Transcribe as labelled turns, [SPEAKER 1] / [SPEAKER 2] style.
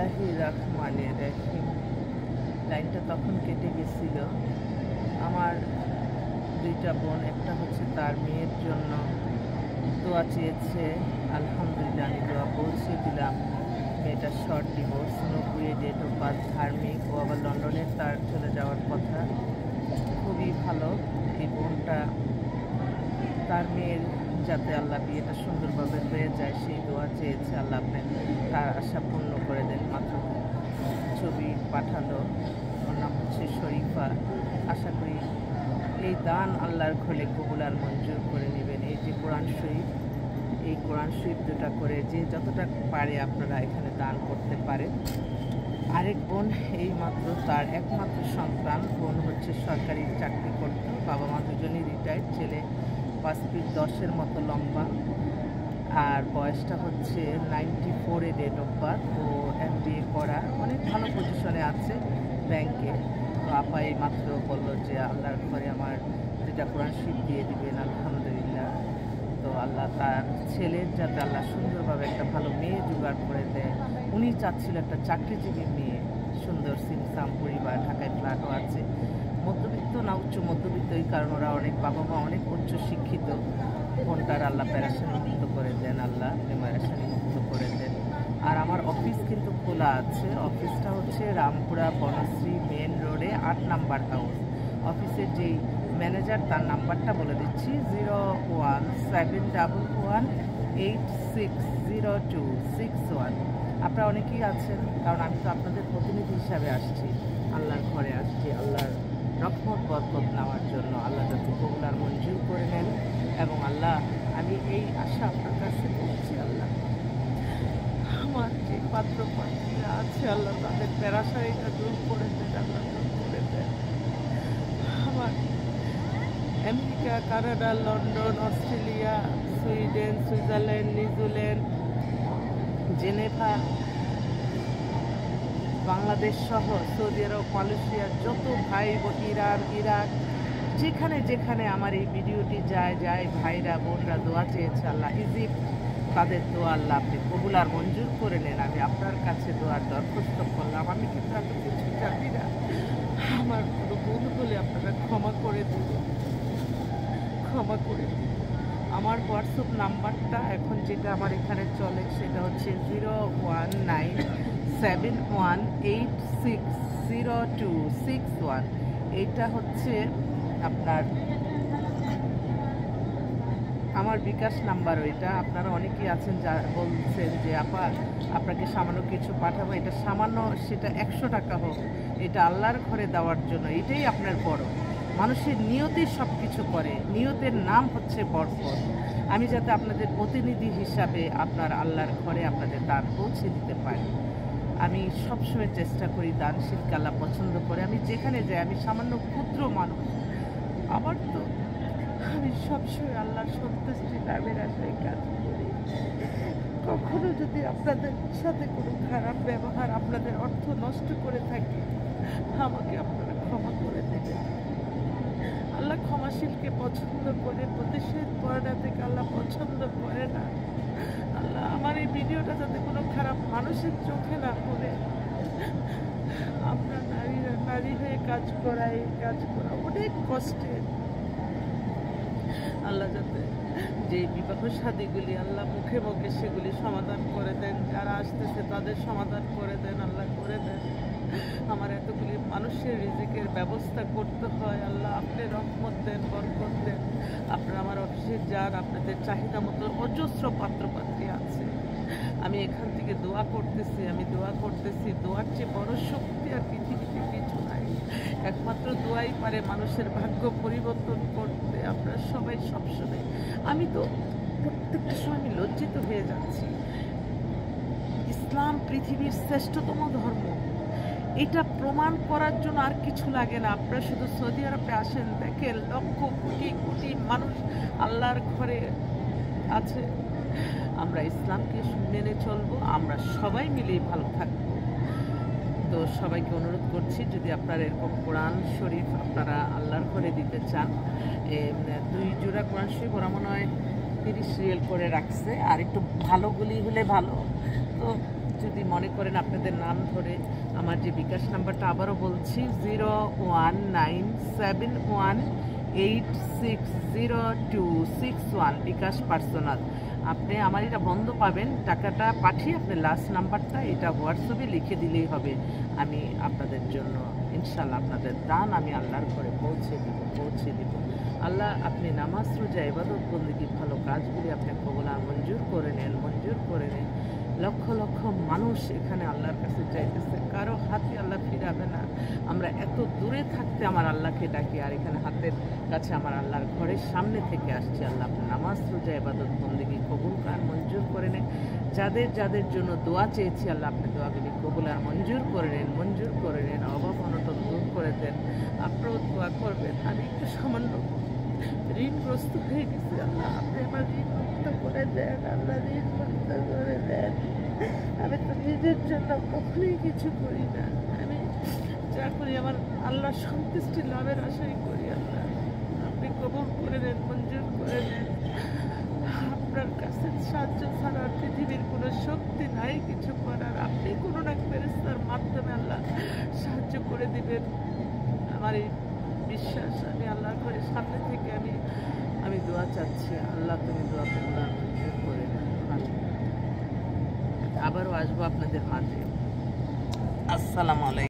[SPEAKER 1] বিসমিল্লাহির রহমানির রহিম। লাইনটা তখন কেটে গেছিল। আমার দুইটা বোন, একটা হচ্ছে তার মেয়ের জন্য দোয়া চেয়েছে, আলহামদুলিল্লাহ আমি দোয়া পৌঁছে দিলাম। মেয়েটার short divorce, 90 date of birth, ধার্মিক, ও আবার লন্ডনে তার চলে যাওয়ার কথা। খুবই ভালো এই বোনটা, তার মেয়ের যাতে আল্লাহ বিয়েটা সুন্দরভাবে হয়ে যায় সেই দোয়া চেয়েছে। আল্লাহ আপনি তার আশা পূর্ণ করে দেন। মাত্র ছবি পাঠালো, ওর নাম হচ্ছে শরীফা। আশা করি এই দান আল্লাহর ঘরে কবুল আর মঞ্জুর করে নেবেন। এই যে কোরআন শরীফ, এই কোরআন শরীফ দুটা করে যে যতটা পারে আপনারা এখানে দান করতে পারেন। আরেক বোন এই মাত্র তার একমাত্র সন্তান, বোন হচ্ছে সরকারি চাকরি করতো, বাবা মা দুজনেই রিটায়ার্ড। ছেলে 5 ফিট 10-এর মতো লম্বা, আর বয়সটা হচ্ছে 94 ডেট অফ বার্থ। ও MBA করা, অনেক ভালো পজিশনে আছে ব্যাংকে। তো আপা এই মাত্র বললো যে আল্লাহর ঘরে আমার যেটা কোরআন শরীফ দিয়ে দিবেন, আলহামদুলিল্লাহ। তো আল্লাহ তার ছেলের যাতে আল্লাহ সুন্দরভাবে একটা ভালো মেয়ে জোগাড় করে দেয়। উনি চাচ্ছিল একটা চাকরিজীবী মেয়ে, সুন্দর সিমসাম পরিবার, ঢাকায় ফ্ল্যাটও আছে। মধ্যবিত্ত না উচ্চ মধ্যবিত্ত, এই কারণ ওরা অনেক বাবা মা অনেক উচ্চ শিক্ষিত। কোনটার আল্লাহ প্যারাশানি মুক্ত করে দেন, আল্লাহ প্যারাশানি মুক্ত করে দেন। আর আমার অফিস কিন্তু খোলা আছে। অফিসটা হচ্ছে রামপুরা বনশ্রী মেন রোডে 8 নাম্বার হাউস। অফিসের যেই ম্যানেজার তার নাম্বারটা বলে দিচ্ছি, 017178600261। আপনারা অনেকেই আছেন, কারণ আমি তো আপনাদের প্রতিনিধি হিসাবে আসছি, আল্লাহর ঘরে আসছি আল্লাহর রহমত বরকত নেওয়ার জন্য। আল্লাহ যাতে কবুল আর মঞ্জুর করে নেন। এবং আল্লাহ আমি এই আশা আপনার কাছে করছি, আল্লাহ আমার যে পাত্র পাত্রীরা আছে আল্লাহ তাদের প্যারাশানিটা দূর করে দেন, আল্লাহ দূর করে দেন। আমার America, Canada, London, Australia, Sweden, Switzerland, New Zealand, Geneva, Bangladesh সহ সৌদি আরব, মালয়েশিয়া, যত ভাই ইরান, ইরাক, যেখানে যেখানে আমার এই ভিডিওটি যায় ভাইরা বোনরা দোয়া চেয়েছে আল্লাহ, ইজিপ্ট, তাদের দোয়া আল্লাহ আপনি কবুল আর মঞ্জুর করে নেন। আমি আপনার কাছে দোয়ার দরখাস্ত করলাম। আমি কিন্তু এত কিছু জানি না, আমার কোনো ভুল হলে আপনারা ক্ষমা করে দিন, ক্ষমা করে দিন। আমার হোয়াটসঅ্যাপ নাম্বারটা এখন যেটা আমার এখানে চলে সেটা হচ্ছে 019718600261। এইটা হচ্ছে আপনার আমার বিকাশ নাম্বার। ওইটা আপনারা অনেকেই আছেন যা বলছেন যে আপা আপনাকে সামান্য কিছু পাঠাবো, এটা সামান্য, সেটা 100 টাকা হোক, এটা আল্লাহর ঘরে দেওয়ার জন্য। এটাই আপনার বড়। মানুষের নিয়তেই সব কিছু করে, নিয়তের নাম হচ্ছে বরকত। আমি যাতে আপনাদের প্রতিনিধি হিসাবে আপনার আল্লাহর ঘরে আপনাদের দান পৌঁছে দিতে পারি। আমি সবসময় চেষ্টা করি দানশীলকে আল্লাহ পছন্দ করে। আমি যেখানে যাই, আমি সামান্য ক্ষুদ্র মানুষ, আমার তো আমি সবসময় আল্লাহর সন্তুষ্টি লাভের আশায় কাজ করি। কখনো যদি আপনাদের সাথে কোনো খারাপ ব্যবহার, আপনাদের অর্থ নষ্ট করে থাকি, আমাকে আপনারা ক্ষমা করে দেবেন। আল্লাহ ক্ষমাশীলকে পছন্দ করে, প্রতিশোধ পরায়ণ থেকে আল্লাহ পছন্দ করে না। আল্লাহ আমার এই ভিডিওটা যাতে কোনো খারাপ মানুষের চোখে না পড়ে। আমরা নারীরা নারী হয়ে কাজ করা, এই কাজ করা অনেক কষ্টের। আল্লাহ যাতে যে বিবাহ শাদীগুলি আল্লাহ মুখে মুখে সেগুলি সমাধান করে দেন, যারা আসতেছে তাদের সমাধান করে দেন, আল্লাহ করে দেন। আমার এতগুলি মানুষের রিজিকের ব্যবস্থা করতে হয়, আল্লাহ আপনি রহমত দেন, বরকত দেন। আপনারা আমার অফিসে যান, আপনাদের চাহিদা মতো অজস্র পাত্রপাত্রী আছে। আমি এখান থেকে দোয়া করতেছি, আমি দোয়া করতেছি। দোয়ার চেয়ে বড় শক্তি আর পৃথিবীতে কিছু নাই। একমাত্র দোয়াই পারে মানুষের ভাগ্য পরিবর্তন করতে। আপনারা সবাই সবসময়, আমি তো প্রত্যেকটা সময় আমি লজ্জিত হয়ে যাচ্ছি। ইসলাম পৃথিবীর শ্রেষ্ঠতম ধর্ম, এটা প্রমাণ করার জন্য আর কিছু লাগে না। আপনারা শুধু সৌদি আরবে আসেন, দেখেন লক্ষ কোটি কোটি মানুষ আল্লাহর ঘরে আছে। আমরা ইসলামকে মেনে চলবো, আমরা সবাই মিলেই ভালো থাকবো। তো সবাইকে অনুরোধ করছি, যদি আপনারা এরকম কোরআন শরীফ আপনারা আল্লাহর ঘরে দিতে চান, 2 জোড়া কোরআন শরীফ ওরা মনে হয় 30 রিয়াল করে রাখছে, আর একটু ভালোগুলি হলে ভালো। তো যদি মনে করেন আপনাদের নাম ধরে আমার যে বিকাশ নাম্বারটা আবারও বলছি 01971860261 বিকাশ পার্সোনাল। আপনি আমার এটা বন্ধ পাবেন, টাকাটা পাঠিয়ে আপনি লাস্ট নাম্বারটা এটা হোয়াটসঅ্যাপে লিখে দিলেই হবে। আমি আপনাদের জন্য ইনশাল্লাহ আপনাদের দান আমি আল্লাহর ঘরে পৌঁছে দিব। আল্লাহ আপনি নামাজ রোজা ইবাদত বন্দেগী ভালো কাজগুলি আপনি কবুল আর মঞ্জুর করে নেন। লক্ষ লক্ষ মানুষ এখানে আল্লাহর কাছে চাইতেছে, কারো হাতে আল্লাহ ফিরাবে না। আমরা এত দূরে থাকতে আমার আল্লাহকে ডাকি, আর এখানে হাতের কাছে আমার আল্লাহর ঘরের সামনে থেকে আসছি। আল্লাহ আপনি নামাজ রোজা ইবাদত বন্দেগী কবুল আর মঞ্জুর করে নেন। যাদের জন্য দোয়া চেয়েছি আল্লাহ আপনি দোয়াগুলি কবুল আর মঞ্জুর করে নেন। অভাব অনটন দূর করে দেন। আপনারাও দোয়া করবেন। আমি একটু সামান্য ঋণগ্রস্ত হয়ে গেছি, আল্লাহ আপনি আমার ঋণ মুক্ত করে দেন। আল্লাহ ঋণ মুক্ত করে দেন। আমি তো নিজের জন্য কখনোই কিছু করি না, আমি যা করি আমার আল্লাহ সন্তুষ্টি লাভের আশাই করি। আল্লাহ আপনি কবুল করে নেন, মঞ্জুর করে নেন। আপনার কাছে সাহায্য ছাড়া পৃথিবীর কোনো শক্তি নাই কিছু করার। আপনি কোনো না ফেরেশতার মাধ্যমে আল্লাহ সাহায্য করে দিবেন। আমার এই বিশ্বাস, আমি আল্লাহর ঘরের সামনে থেকে আমি দোয়া চাচ্ছি। আল্লাহ তুমি দোয়া করলাম করে দেন। আবারও আসবো আপনাদের মাঝে। আসসালামু আলাইকুম।